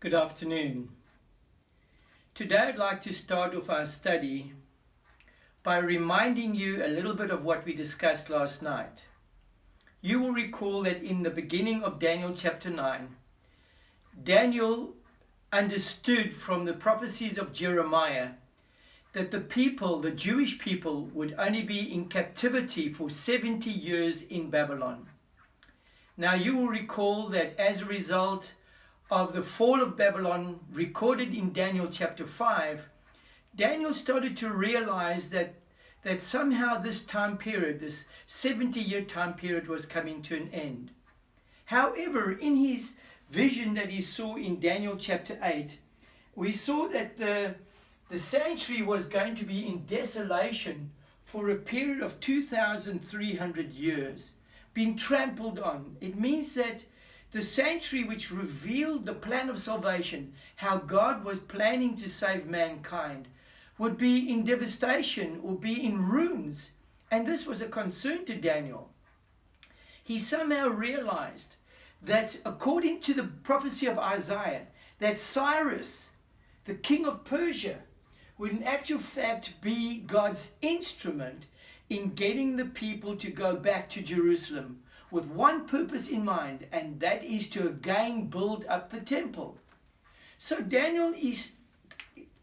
Good afternoon. Today I'd like to start off our study by reminding you a little bit of what we discussed last night. You will recall that in the beginning of Daniel chapter 9, Daniel understood from the prophecies of Jeremiah that the Jewish people, would only be in captivity for 70 years in Babylon. Now you will recall that as a result of the fall of Babylon recorded in Daniel chapter 5, Daniel started to realize that somehow this time period, this 70-year time period, was coming to an end. However, in his vision that he saw in Daniel chapter 8, we saw that the sanctuary was going to be in desolation for a period of 2,300 years, being trampled on. It means that the sanctuary, which revealed the plan of salvation, how God was planning to save mankind, would be in devastation or be in ruins. And this was a concern to Daniel. He somehow realized that according to the prophecy of Isaiah, that Cyrus, the king of Persia, would in actual fact be God's instrument in getting the people to go back to Jerusalem, with one purpose in mind, and that is to again build up the temple. So Daniel is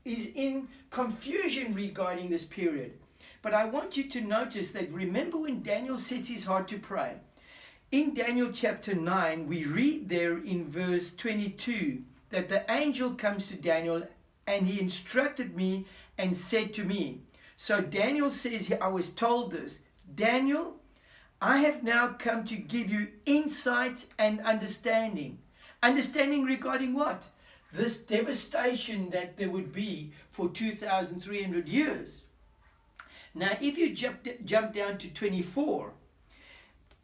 in confusion regarding this period. But I want you to notice that, remember when Daniel sets his heart to pray. In Daniel chapter 9, we read there in verse 22 that the angel comes to Daniel and he instructed me and said to me. So Daniel says here, I was told this, Daniel, I have now come to give you insight and understanding. Understanding regarding what? This devastation that there would be for 2,300 years. Now, if you jump down to 24,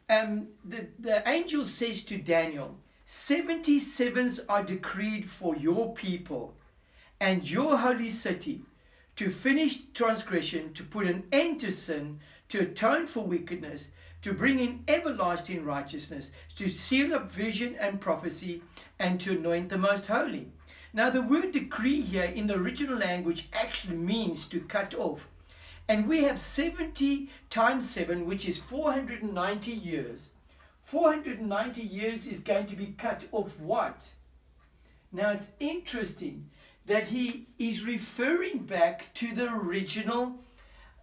the angel says to Daniel, 77s are decreed for your people and your holy city, to finish transgression, to put an end to sin, to atone for wickedness, to bring in everlasting righteousness, to seal up vision and prophecy, and to anoint the most holy. Now the word decree here in the original language actually means to cut off. And we have 70 times 7, which is 490 years. 490 years is going to be cut off what? Now it's interesting that he is referring back to the original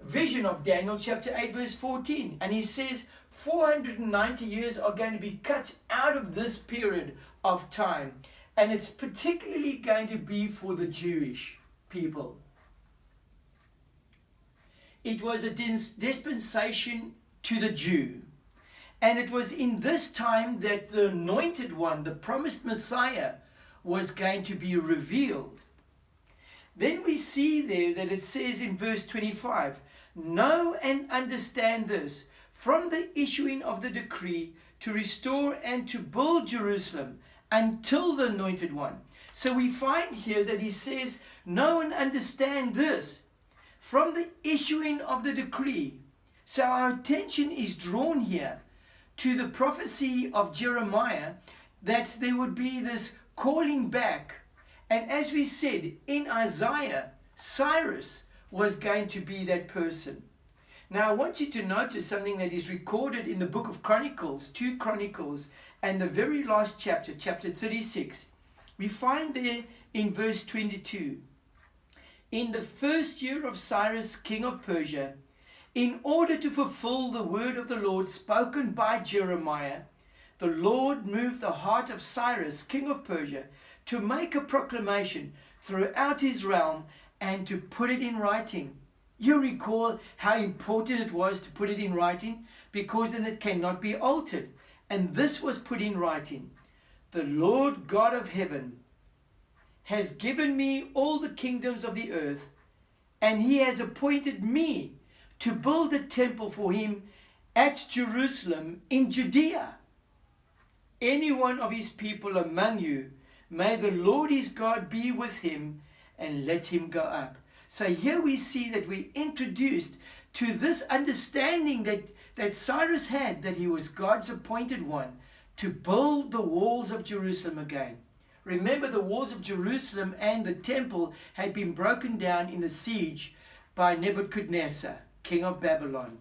vision of Daniel chapter 8 verse 14, and he says 490 years are going to be cut out of this period of time, and it's particularly going to be for the Jewish people. It was a dispensation to the Jew, and it was in this time that the anointed one, the promised Messiah, was going to be revealed. Then we see there that it says in verse 25, know and understand this, from the issuing of the decree to restore and to build Jerusalem until the anointed one. So we find here that he says, know and understand this, from the issuing of the decree. So our attention is drawn here to the prophecy of Jeremiah, that there would be this calling back. And as we said, in Isaiah, Cyrus was going to be that person. Now I want you to notice something that is recorded in the book of Chronicles, 2 Chronicles, and the very last chapter, chapter 36. We find there in verse 22, in the first year of Cyrus, king of Persia, in order to fulfill the word of the Lord spoken by Jeremiah, the Lord moved the heart of Cyrus, king of Persia, to make a proclamation throughout his realm and to put it in writing. You recall how important it was to put it in writing, because then it cannot be altered. And this was put in writing. The Lord God of heaven has given me all the kingdoms of the earth, and he has appointed me to build a temple for him at Jerusalem in Judea. Any one of his people among you, may the Lord his God be with him, and let him go up. So here we see that we introduced to this understanding that Cyrus had, that he was God's appointed one to build the walls of Jerusalem again. Remember, the walls of Jerusalem and the temple had been broken down in the siege by Nebuchadnezzar, king of Babylon.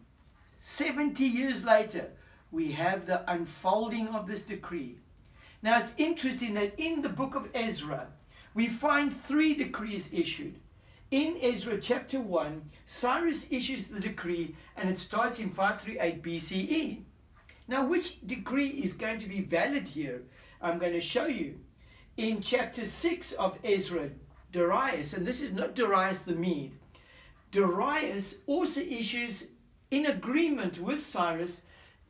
70 years later, we have the unfolding of this decree. Now, it's interesting that in the book of Ezra, we find 3 decrees issued. In Ezra chapter 1, Cyrus issues the decree, and it starts in 538 BCE. Now, which decree is going to be valid here? I'm going to show you. In chapter 6 of Ezra, Darius, and this is not Darius the Mede, Darius also issues in agreement with Cyrus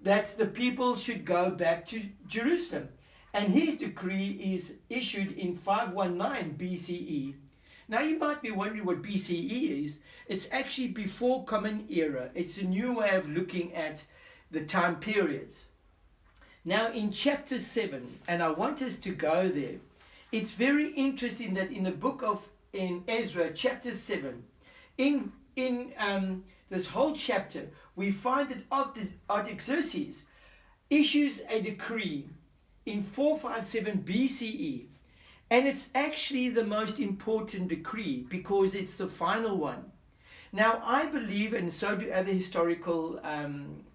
that the people should go back to Jerusalem. And his decree is issued in 519 BCE. Now you might be wondering what BCE is. It's actually before Common Era. It's a new way of looking at the time periods. Now in chapter 7, and I want us to go there, it's very interesting that in the book of in Ezra chapter 7, in this whole chapter, we find that Artaxerxes issues a decree in 457 BCE, and it's actually the most important decree because it's the final one. Now, I believe, and so do other historical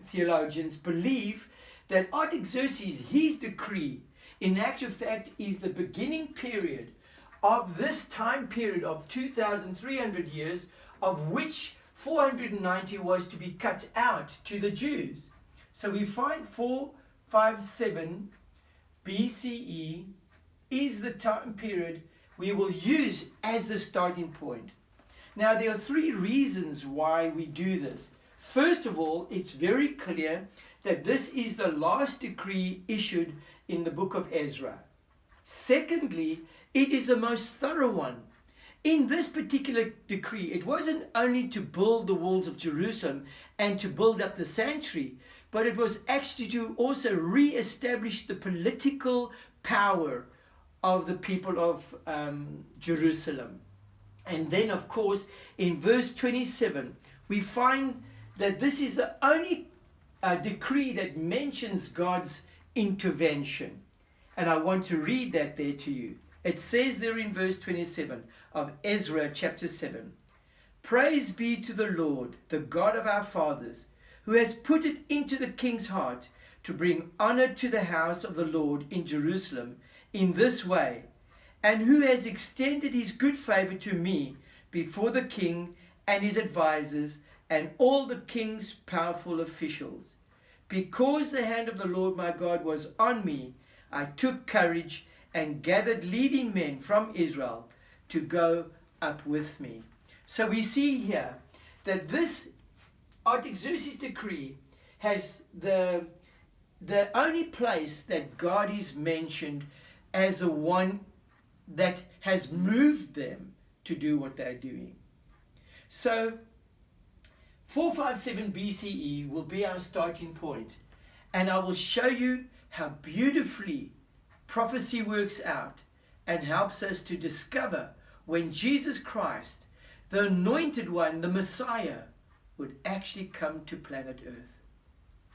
theologians, believe that Artaxerxes, his decree, in actual fact, is the beginning period of this time period of 2,300 years, of which 490 was to be cut out to the Jews. So we find 457 BCE is the time period we will use as the starting point. Now, there are 3 reasons why we do this. First of all, it's very clear that this is the last decree issued in the book of Ezra. Secondly, it is the most thorough one. In this particular decree, it wasn't only to build the walls of Jerusalem and to build up the sanctuary, but it was actually to also re-establish the political power of the people of Jerusalem. And then, of course, in verse 27, we find that this is the only decree that mentions God's intervention. And I want to read that there to you. It says there in verse 27 of Ezra chapter 7, "Praise be to the Lord, the God of our fathers, who has put it into the king's heart to bring honor to the house of the Lord in Jerusalem in this way, and who has extended his good favor to me before the king and his advisers and all the king's powerful officials. Because the hand of the Lord my God was on me, I took courage and gathered leading men from Israel to go up with me." So we see here that this Artaxerxes decree has the only place that God is mentioned as the one that has moved them to do what they're doing. So 457 BCE will be our starting point, and I will show you how beautifully prophecy works out and helps us to discover when Jesus Christ, the anointed one, the Messiah, would actually come to planet Earth.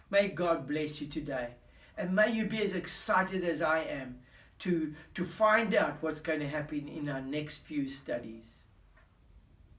May God bless you today, and may you be as excited as I am to find out what's going to happen in our next few studies.